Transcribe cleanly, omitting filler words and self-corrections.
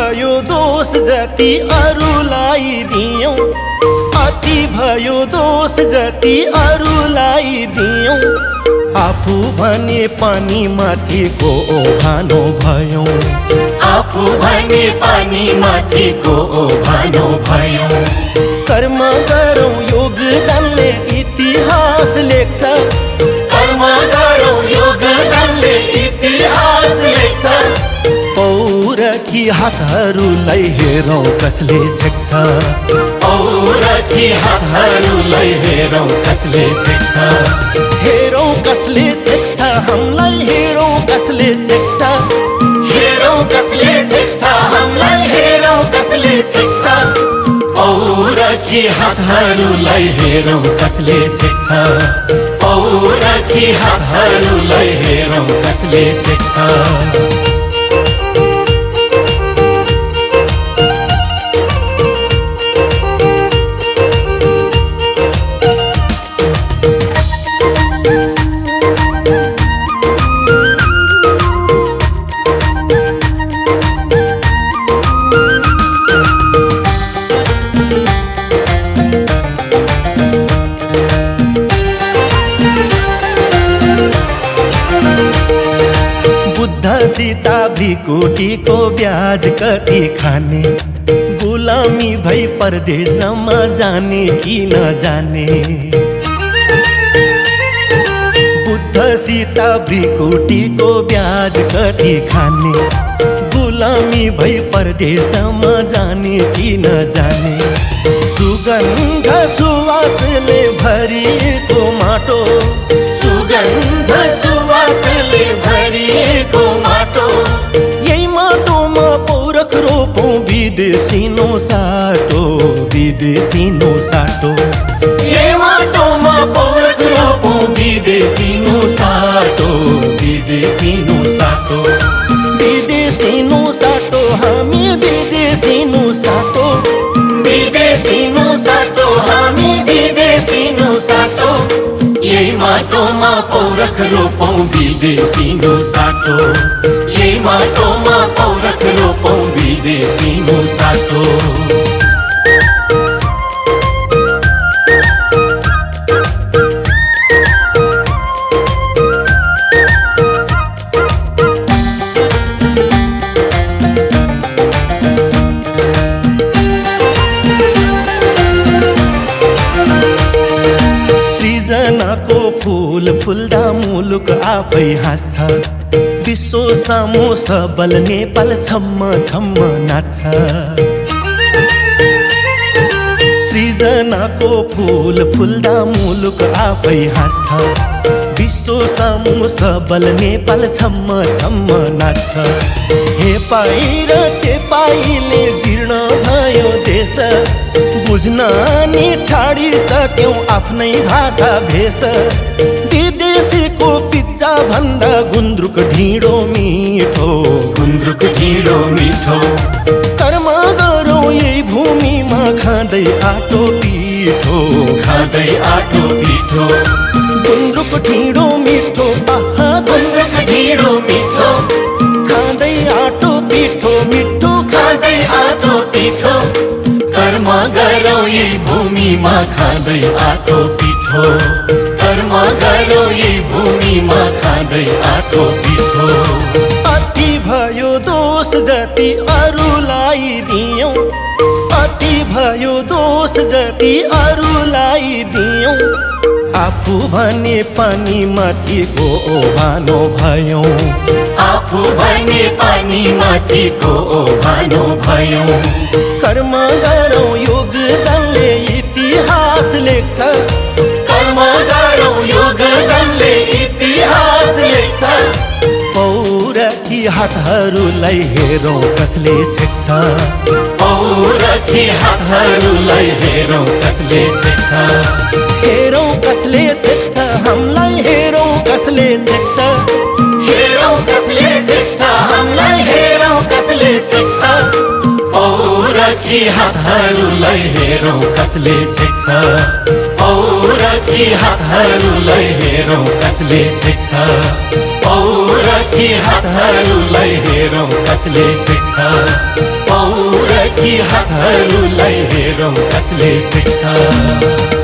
भयो दोष जति अरूलाई दियौं, अति भयो दोष जति अरूलाई दियौं, आफू भने पानी माथिको ओभानो भयौं, आफू भने पानी माथिको ओभानो भयौं। कर्म गरौं योगदानले इतिहास लेख्छ, कर्म गरौं योगदानले इतिहास लेख्छ। पौरखी हातहरूलाई हेरौं कसले छेक्छ, पौरखी हातहरूलाई हेरौं कसले छेक्छ। हेरौं कसले छेक्छ हामीलाई, हेरौं कसले छेक्छ, हेरौं कसले छेक्छ हामीलाई, हेरौं कसले छेक्छ। पौरखी हातहरूलाई हेरौं कसले छेक्छ, पौरखी हातहरूलाई हेरौं कसले छेक्छ। सीता भ्रिकुटीको ब्याज कति खाने, गुलामी भई परदेशमा जाने कि नजाने। बुद्ध सीता भ्रिकुटीको ब्याज कति खाने, गुलामी भई परदेशमा जाने कि नजाने। सुगन्ध सुवासले भरिएको माटो, सुगन्ध सुवासले भरिएको माटो, यही माटोमा पौरख रोपौं विदेशिनो साटो, विदेशिनो साटो। यही माटोमा पौरख रोपौं विदेशिनो साटो, विदेशिनो साटो। विदेशिनो साटो हामी, विदेशिनो साटो, विदेशिनो साटो हामी, विदेशिनो साटो। यही माटोमा पौरख रोपौं विदेशिनो साटो, यही माटोमा पौरख रोपौं विदेशिनो साटो। सृजनाको फूल फुल्दा मुलुक आफै हाँस्छ, विश्व सामु सबल नेपाल छम्म छम्म नाच्छ। सृजनाको फूल फुल्दा मुलुक आफै हाँस्छ, विश्व सामु सबल नेपाल छम्म छम्म नाच्छ। हेपाई र चेपाईले जीर्ण भयो देश, बुझ्न नि छाडिसक्यौं आफ्नै भाषा भेष। विदेशीको पिज्जा भन्दा गुन्द्रुक ढिँडो मिठो, गुन्द्रुक ढिँडो मिठो। कर्म गरौं यही भूमिमा खाँदै आटो पिठो, खाँदै आटो पिठो। गुन्द्रुक ढिँडो मिठो, आहा गुन्द्रुक ढिँडो मिठो। खाँदै आटो पिठो, मिठो खाँदै आटो पिठो। कर्म गरौं यही भूमिमा खाँदै आटो पिठो, कर्म गरौं यही भूमिमा खाँदै आटो पिठो। अति भयो दोष जति अरूलाई दियौं, अति भयो दोष जति अरूलाई दियौं, आफू भने पानी माथिको ओभानो भयौं, आफू भने पानी माथिको ओभानो भयौं। कर्म गरौं योगदानले इतिहास लेख्छ, कर्म गरौं योगदानले इतिहास लेख्छ। पौरखी हातहरूलाई हेरौं कसले छेक्छ, पौरखी हातहरूलाई हेरौं कसले छेक्छ। हेरौं कसले छेक्छ हामीलाई, हेरौं कसले छेक्छ, हेरौं कसले छेक्छ हामीलाई, हेरौं कसले छेक्छ। पौरखी हातहरूलाई हेरौं कसले छेक्छ, पौरखी हातहरूलाई हेरौं कसले छेक्छ। पौरखी हातहरूलाई हेरौं कसले छेक्छ। कि हातहरूलाई हेरौँ कसले छेक्छ